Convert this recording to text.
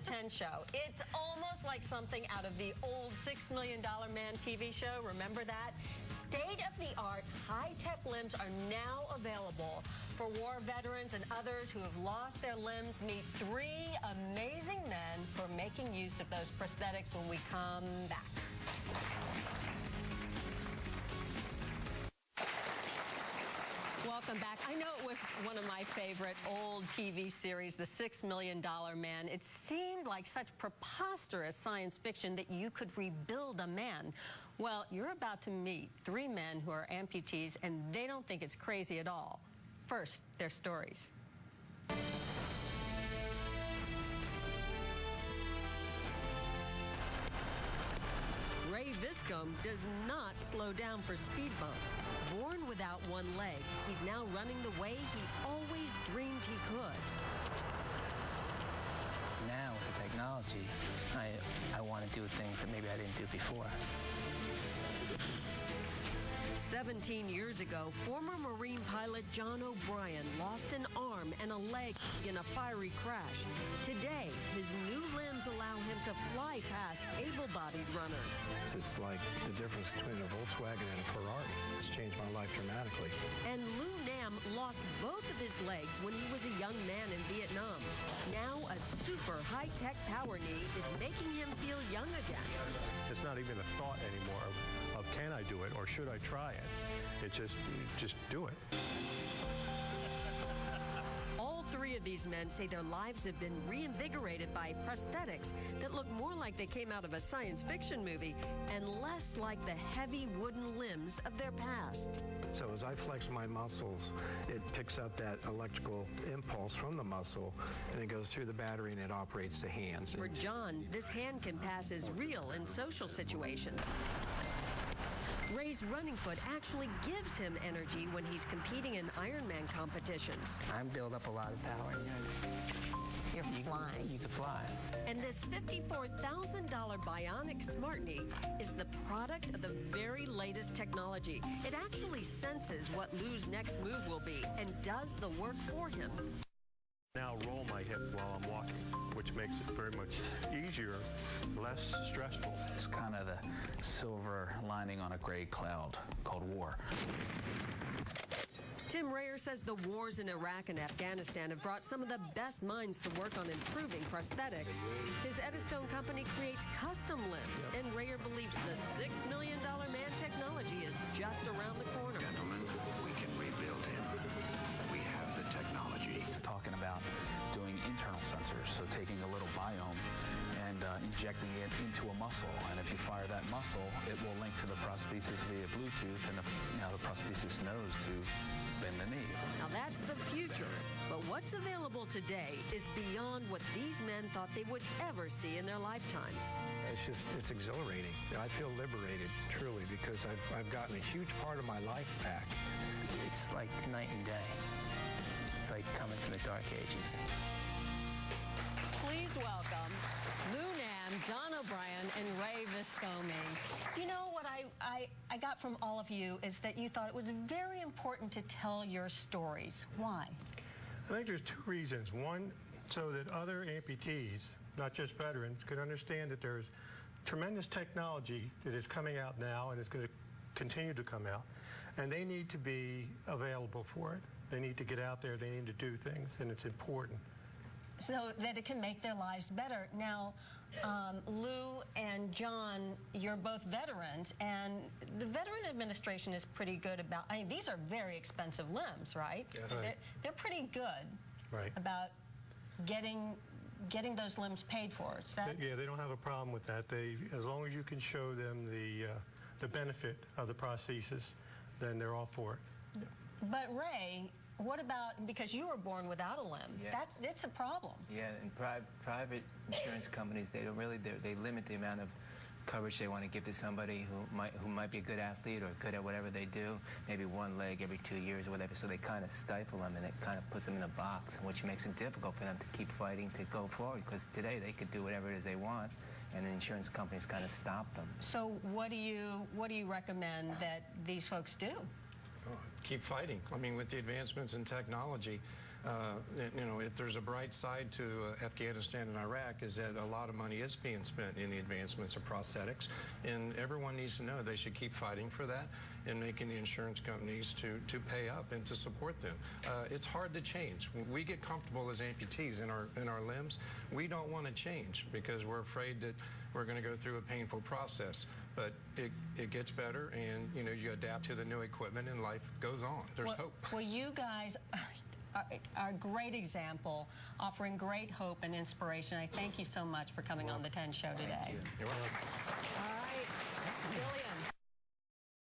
the 10 show. It's almost like something out of the old $6 Million Man TV show. Remember that? State-of-the-art, high-tech limbs are now available for war veterans and others who have lost their limbs. Meet three amazing men for making use of those prosthetics when we come back. Welcome back. I know it was one of my favorite old TV series, The $6 Million Man. It seemed like such preposterous science fiction that you could rebuild a man. Well, you're about to meet three men who are amputees, and they don't think it's crazy at all. First, their stories. Ray Viscome does not slow down for speed bumps. Born without one leg, he's now running the way he always dreamed he could. Now, with the technology, I want to do things that maybe I didn't do before. 17 years ago, former Marine pilot John O'Brien lost an arm and a leg in a fiery crash. Today, his new limbs allow him to fly past able-bodied runners. It's like the difference between a Volkswagen and a Ferrari. It's changed my life dramatically. And Lou Namm lost both of his legs when he was a young man in Vietnam. Now, a super high-tech power knee is making him feel young again. It's not even a thought anymore of can I do it or should I try it? It's just do it. All three of these men say their lives have been reinvigorated by prosthetics that look more like they came out of a science fiction movie and less like the heavy wooden limbs of their past. So as I flex my muscles, it picks up that electrical impulse from the muscle, and it goes through the battery and it operates the hands. For John, this hand can pass as real in social situations. Ray's running foot actually gives him energy when he's competing in Ironman competitions. I build up a lot of power. You're flying. You can fly. And this $54,000 bionic smart knee is the product of the very latest technology. It actually senses what Lou's next move will be and does the work for him. Now roll my hip while I'm walking, which makes it very much easier, less stressful. It's kind of the silver lining on a gray cloud called war. Tim Rayer says the wars in Iraq and Afghanistan have brought some of the best minds to work on improving prosthetics. His Eddystone company creates custom limbs, and Rayer believes the $6 Million Man technology is just around the corner. Gentlemen, we can rebuild him. We have the technology. Talking about doing internal sensors, so taking a little biome and injecting it into a muscle, and if you fire that muscle, it will link to the prosthesis via Bluetooth, and the prosthesis knows to bend the knee. Now that's the future, but what's available today is beyond what these men thought they would ever see in their lifetimes. It's exhilarating. I feel liberated, truly, because I've gotten a huge part of my life back. It's like night and day. It's like coming from the dark ages. Please welcome Lou Namm, John O'Brien, and Ray Viscome. You know what I got from all of you is that you thought it was very important to tell your stories. Why? I think there's two reasons. One, so that other amputees, not just veterans, can understand that there's tremendous technology that is coming out now and is going to continue to come out, and they need to be available for it. They need to get out there, they need to do things, and it's important. So that it can make their lives better. Now, Lou and John, you're both veterans, and the Veteran Administration is pretty good about, I mean, these are very expensive limbs, right? Yes. Right. They're pretty good about getting those limbs paid for. Is that? Yeah, they don't have a problem with that. As long as you can show them the benefit of the prosthesis, then they're all for it. But Ray, what about, because you were born without a limb, Yes. It's a problem. Yeah, and private insurance companies, they limit the amount of coverage they want to give to somebody who might be a good athlete or good at whatever they do, maybe one leg every 2 years or whatever, so they kind of stifle them and it kind of puts them in a box, which makes it difficult for them to keep fighting to go forward, because today they could do whatever it is they want, and the insurance companies kind of stop them. So what do you recommend that these folks do? Keep fighting. I mean, with the advancements in technology, You know, if there's a bright side to Afghanistan and Iraq, is that a lot of money is being spent in the advancements of prosthetics, and everyone needs to know they should keep fighting for that and making the insurance companies to pay up and to support them. It's hard to change. When we get comfortable as amputees in our limbs, we don't want to change because we're afraid that we're going to go through a painful process. But it gets better, and you know, you adapt to the new equipment, and life goes on. There's hope. Well, you guys are a great example, offering great hope and inspiration. I thank you so much for coming on the 10 Show today. You're welcome. All right, Billy.